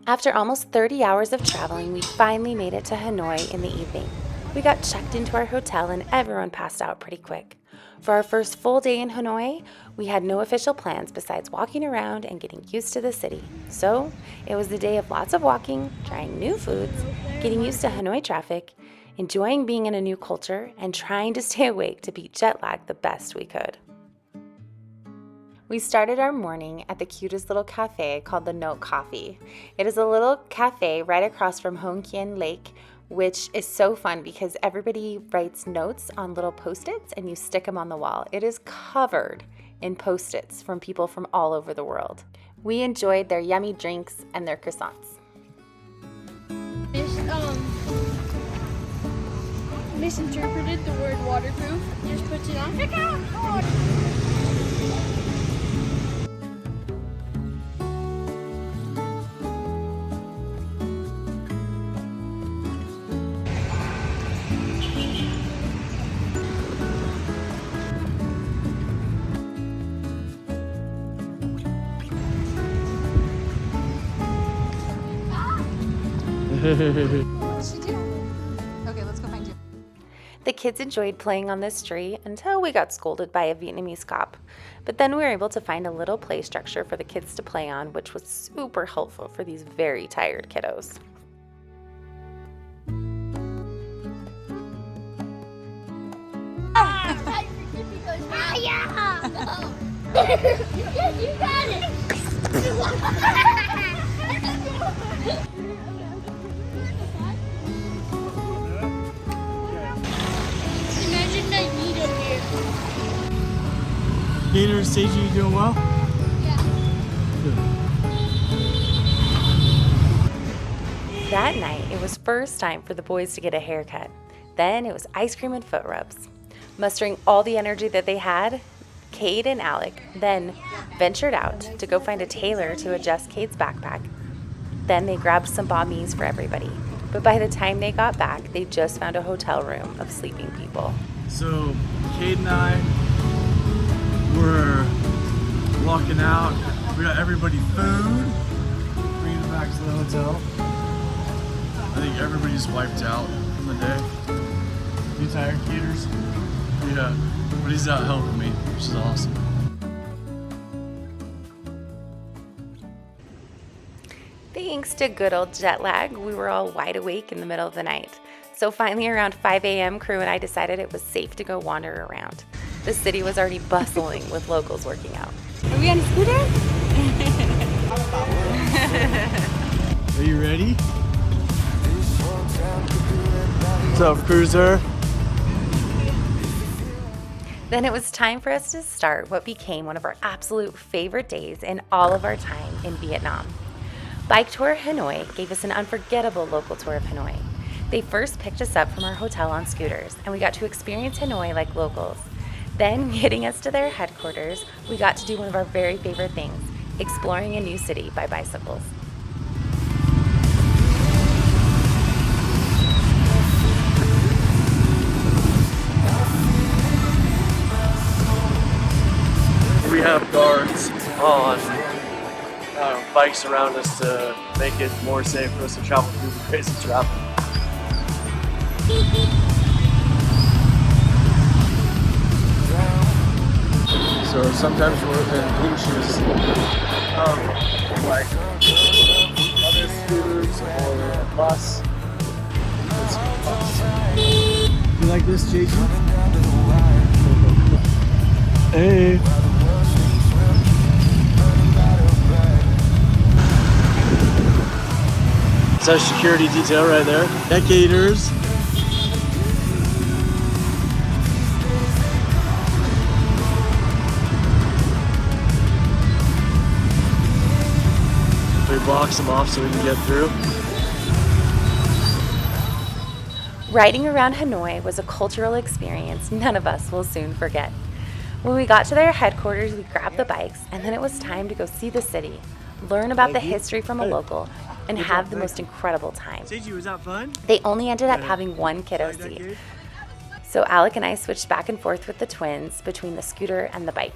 After almost 30 hours of traveling, we finally made it to Hanoi in the evening. We got checked into our hotel and everyone passed out pretty quick. For our first full day in Hanoi, we had no official plans besides walking around and getting used to the city. So it was a day of lots of walking, trying new foods, getting used to Hanoi traffic, enjoying being in a new culture, and trying to stay awake to beat jet lag the best we could. We started our morning at the cutest little cafe called the Note Coffee. It is a little cafe right across from Hong Kien Lake, which is so fun because everybody writes notes on little Post-its and you stick them on the wall. It is covered in Post-its from people from all over the world. We enjoyed their yummy drinks and their croissants. Misinterpreted the word waterproof. Just puts it on. Check out! What's she doing? Okay, let's go find you. The kids enjoyed playing on this tree until we got scolded by a Vietnamese cop. But then we were able to find a little play structure for the kids to play on, which was super helpful for these very tired kiddos. You got it! Imagine that needle here. Gator, Seiji, you doing well? Yeah. That night, it was first time for the boys to get a haircut. Then it was ice cream and foot rubs. Mustering all the energy that they had, Cade and Alec then ventured out to go find a tailor to adjust Cade's backpack. Then they grabbed some banh mi's for everybody. But by the time they got back, they just found a hotel room of sleeping people. So, Cade and I were walking out. We got everybody food, bringing it back to the hotel. I think everybody's wiped out from the day. You tired, Gators? Yeah, but he's out helping me, which is awesome. Thanks to good old jet lag, we were all wide awake in the middle of the night. So finally around 5 a.m., crew and I decided it was safe to go wander around. The city was already bustling with locals working out. Are we on a scooter? Are you ready? What's up, cruiser? Then it was time for us to start what became one of our absolute favorite days in all of our time in Vietnam. Bike Tour Hanoi gave us an unforgettable local tour of Hanoi. They first picked us up from our hotel on scooters, and we got to experience Hanoi like locals. Then, getting us to their headquarters, we got to do one of our very favorite things, exploring a new city by bicycles. We have guards on bikes around us to make it more safe for us to travel through the crazy traffic. So sometimes we're anxious like other scooters or a bus. You like this, Jason? Hey. It's our security detail right there. Gators. We blocks them off so we can get through. Riding around Hanoi was a cultural experience none of us will soon forget. When we got to their headquarters, we grabbed the bikes, and then it was time to go see the city, learn about the history from a local, and have the most incredible time. Seiji, was that fun? They only ended up having one kiddo seat. So Alec and I switched back and forth with the twins between the scooter and the bike.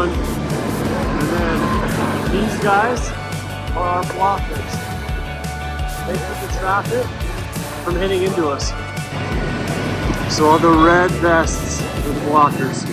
one. And then these guys are our blockers. They keep the traffic from hitting into us. So all the red vests are the blockers.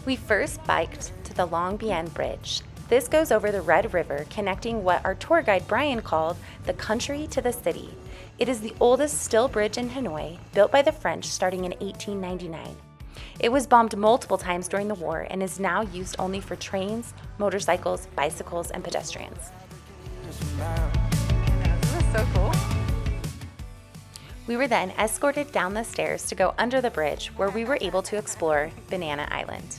We first biked to the Long Bien Bridge. This goes over the Red River, connecting what our tour guide Brian called the country to the city. It is the oldest still bridge in Hanoi, built by the French starting in 1899. It was bombed multiple times during the war and is now used only for trains, motorcycles, bicycles, and pedestrians. This is so cool. We were then escorted down the stairs to go under the bridge, where we were able to explore Banana Island.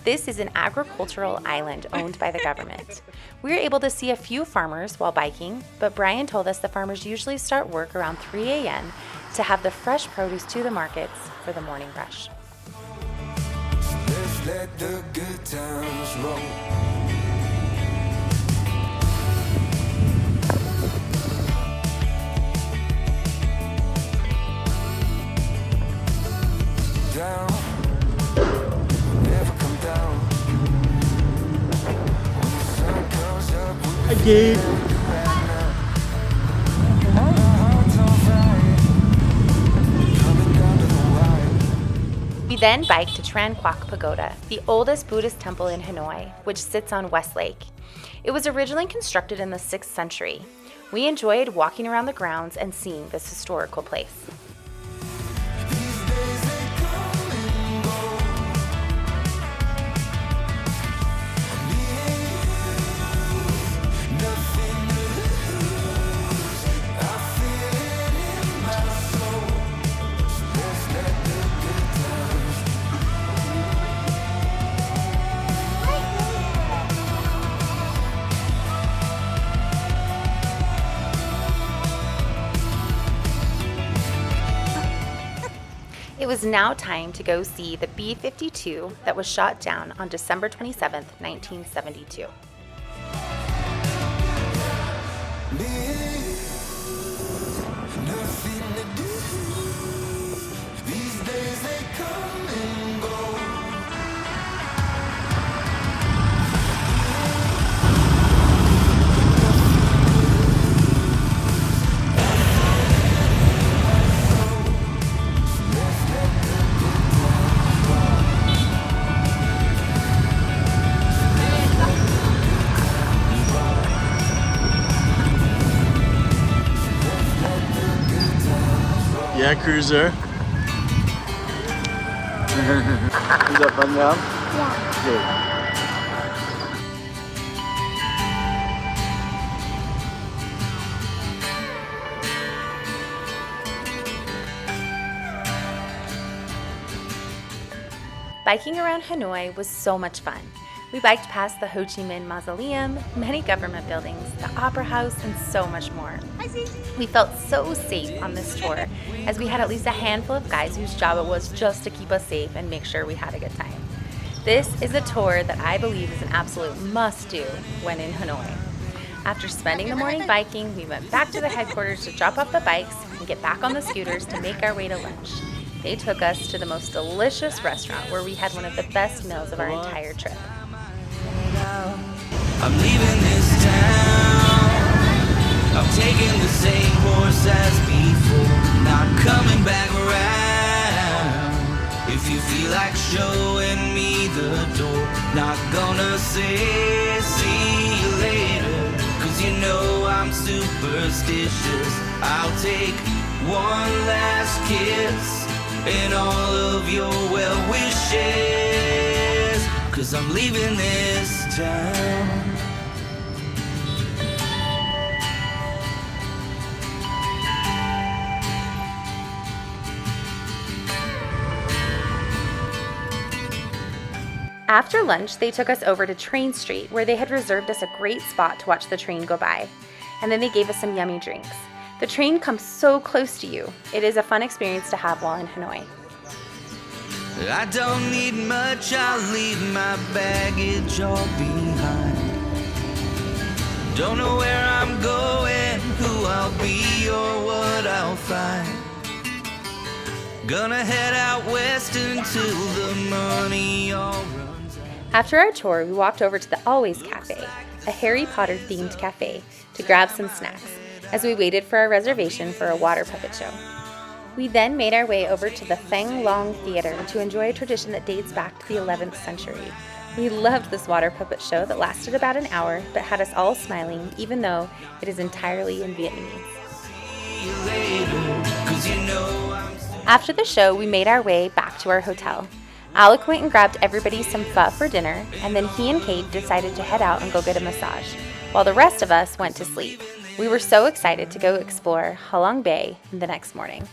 This is an agricultural island owned by the government. We were able to see a few farmers while biking, but Brian told us the farmers usually start work around 3 a.m. to have the fresh produce to the markets for the morning rush. Let's let the good times roll. Down, never come down. When the sun comes up, Hi, Gabe. We then biked to Tran Quoc Pagoda, the oldest Buddhist temple in Hanoi, which sits on West Lake. It was originally constructed in the 6th century. We enjoyed walking around the grounds and seeing this historical place. It was now time to go see the B-52 that was shot down on December 27, 1972. Yeah, cruiser. Is that fun now? Yeah. Good. Biking around Hanoi was so much fun. We biked past the Ho Chi Minh Mausoleum, many government buildings, the Opera House, and so much more. We felt so safe on this tour, as we had at least a handful of guys whose job it was just to keep us safe and make sure we had a good time. This is a tour that I believe is an absolute must-do when in Hanoi. After spending the morning biking, we went back to the headquarters to drop off the bikes and get back on the scooters to make our way to lunch. They took us to the most delicious restaurant where we had one of the best meals of our entire trip. I'm leaving this town. I'm taking the same course as before, not coming back around. If you feel like showing me the door, not gonna say see you later, 'cause you know I'm superstitious. I'll take one last kiss and all of your well wishes, 'cause I'm leaving this town. After lunch, they took us over to Train Street, where they had reserved us a great spot to watch the train go by. And then they gave us some yummy drinks. The train comes so close to you. It is a fun experience to have while in Hanoi. I don't need much, I'll leave my baggage all behind. Don't know where I'm going, who I'll be, or what I'll find. Gonna head out west until the money all runs out. After our tour, we walked over to the Always Cafe, a Harry Potter themed cafe, to grab some snacks as we waited for our reservation for a water puppet show. We then made our way over to the Thang Theater to enjoy a tradition that dates back to the 11th century. We loved this water puppet show that lasted about an hour but had us all smiling even though it is entirely in Vietnamese. See you later, 'cause you know I'm so After the show, we made our way back to our hotel. Alec went and grabbed everybody some pho for dinner, and then he and Kate decided to head out and go get a massage, while the rest of us went to sleep. We were so excited to go explore Halong Bay the next morning.